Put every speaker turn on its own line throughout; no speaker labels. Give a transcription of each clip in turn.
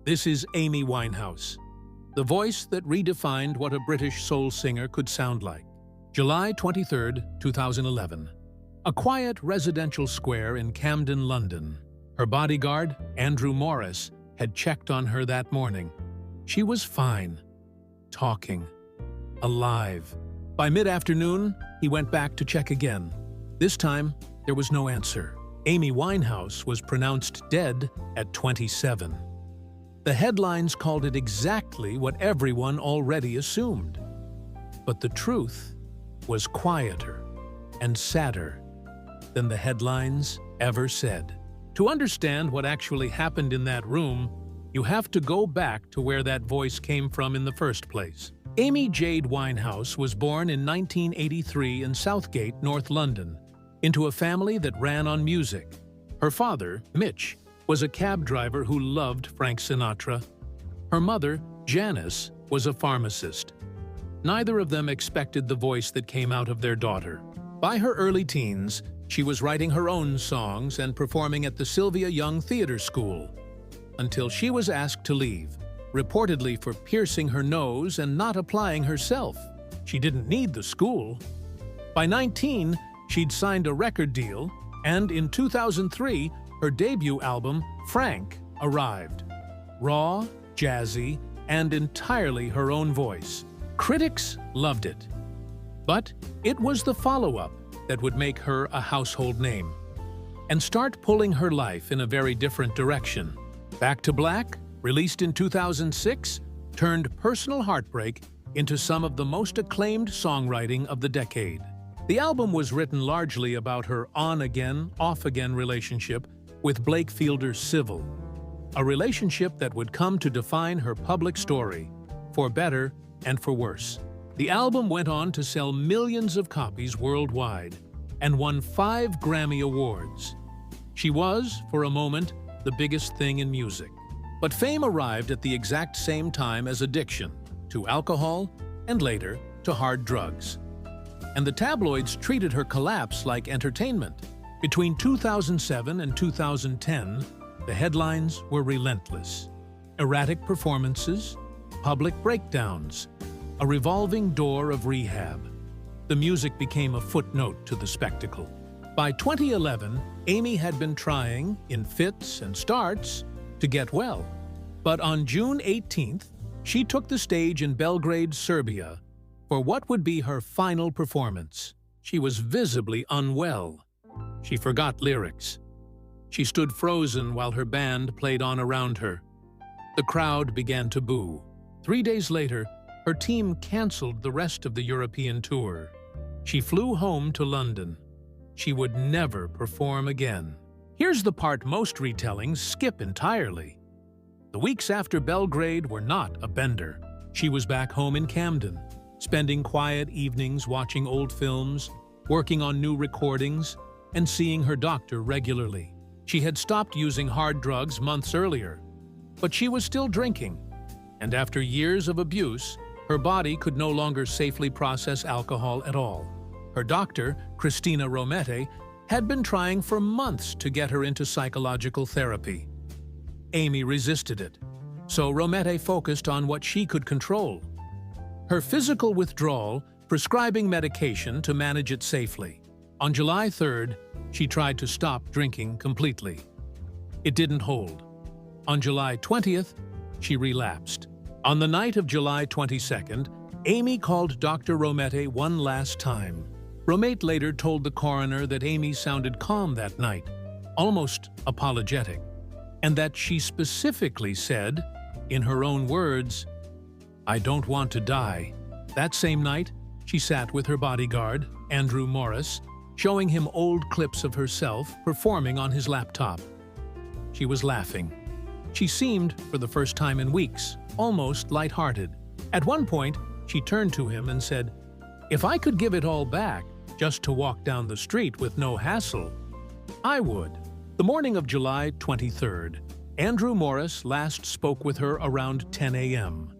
This is Amy Winehouse, the voice that redefined what a British soul singer could sound like. July 23, 2011. A quiet residential square in Camden, London. Her bodyguard, Andrew Morris, had checked on her that morning. She was fine, talking, alive. By mid-afternoon, he went back to check again. This time, there was no answer. Amy Winehouse was pronounced dead at 27. The headlines called it exactly what everyone already assumed. But the truth was quieter and sadder than the headlines ever said. To understand what actually happened in that room, you have to go back to where that voice came from in the first place. Amy Jade Winehouse was born in 1983 in Southgate, North London, into a family that ran on music. Her father, Mitch, was a cab driver who loved Frank Sinatra. Her mother, Janice, was a pharmacist. Neither of them expected the voice that came out of their daughter. By her early teens, she was writing her own songs and performing at the Sylvia Young Theatre School, until she was asked to leave, reportedly for piercing her nose and not applying herself. She didn't need the school. By 19, she'd signed a record deal, and in 2003, her debut album, Frank, arrived. Raw, jazzy, and entirely her own voice. Critics loved it. But it was the follow-up that would make her a household name and start pulling her life in a very different direction. Back to Black, released in 2006, turned personal heartbreak into some of the most acclaimed songwriting of the decade. The album was written largely about her on-again, off-again relationship with Blake Fielder Civil, a relationship that would come to define her public story, for better and for worse. The album went on to sell millions of copies worldwide and won 5 Grammy Awards. She was, for a moment, the biggest thing in music. But fame arrived at the exact same time as addiction to alcohol and later to hard drugs. And the tabloids treated her collapse like entertainment. Between 2007 and 2010, the headlines were relentless. Erratic performances, public breakdowns, a revolving door of rehab. The music became a footnote to the spectacle. By 2011, Amy had been trying, in fits and starts, to get well. But on June 18th, she took the stage in Belgrade, Serbia, for what would be her final performance. She was visibly unwell. She forgot lyrics. She stood frozen while her band played on around her. The crowd began to boo. 3 days later, her team canceled the rest of the European tour. She flew home to London. She would never perform again. Here's the part most retellings skip entirely. The weeks after Belgrade were not a bender. She was back home in Camden, spending quiet evenings watching old films, working on new recordings, and seeing her doctor regularly. She had stopped using hard drugs months earlier, but she was still drinking, and after years of abuse, her body could no longer safely process alcohol at all. Her doctor, Christina Romete, had been trying for months to get her into psychological therapy. Amy resisted it, so Romete focused on what she could control: her physical withdrawal, prescribing medication to manage it safely. On July 3rd, she tried to stop drinking completely. It didn't hold. On July 20th, she relapsed. On the night of July 22nd, Amy called Dr. Romete one last time. Romete later told the coroner that Amy sounded calm that night, almost apologetic, and that she specifically said, in her own words, "I don't want to die." That same night, she sat with her bodyguard, Andrew Morris, showing him old clips of herself performing on his laptop. She was laughing. She seemed, for the first time in weeks, almost lighthearted. At one point, she turned to him and said, "If I could give it all back, just to walk down the street with no hassle, I would." The morning of July 23rd, Andrew Morris last spoke with her around 10 a.m.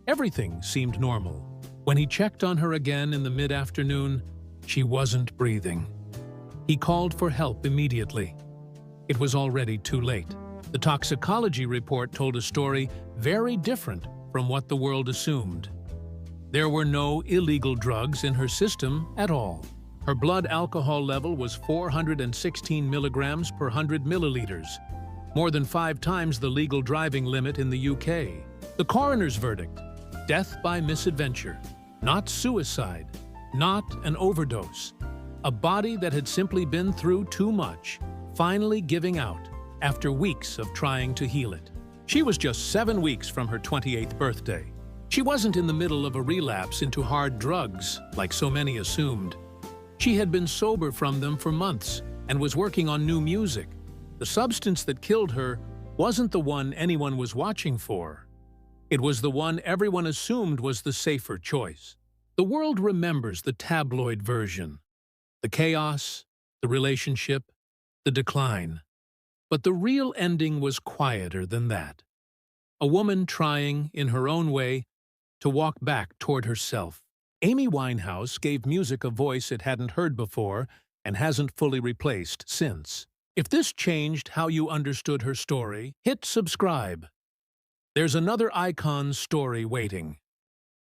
Everything seemed normal. When he checked on her again in the mid-afternoon, she wasn't breathing. He called for help immediately. It was already too late. The toxicology report told a story very different from what the world assumed. There were no illegal drugs in her system at all. Her blood alcohol level was 416 milligrams per 100 milliliters, more than 5 times the legal driving limit in the UK. The coroner's verdict: death by misadventure, not suicide, not an overdose. A body that had simply been through too much, finally giving out after weeks of trying to heal it. She was just 7 weeks from her 28th birthday. She wasn't in the middle of a relapse into hard drugs, like so many assumed. She had been sober from them for months and was working on new music. The substance that killed her wasn't the one anyone was watching for. It was the one everyone assumed was the safer choice. The world remembers the tabloid version: the chaos, the relationship, the decline. But the real ending was quieter than that. A woman trying, in her own way, to walk back toward herself. Amy Winehouse gave music a voice it hadn't heard before and hasn't fully replaced since. If this changed how you understood her story, hit subscribe. There's another icon's story waiting.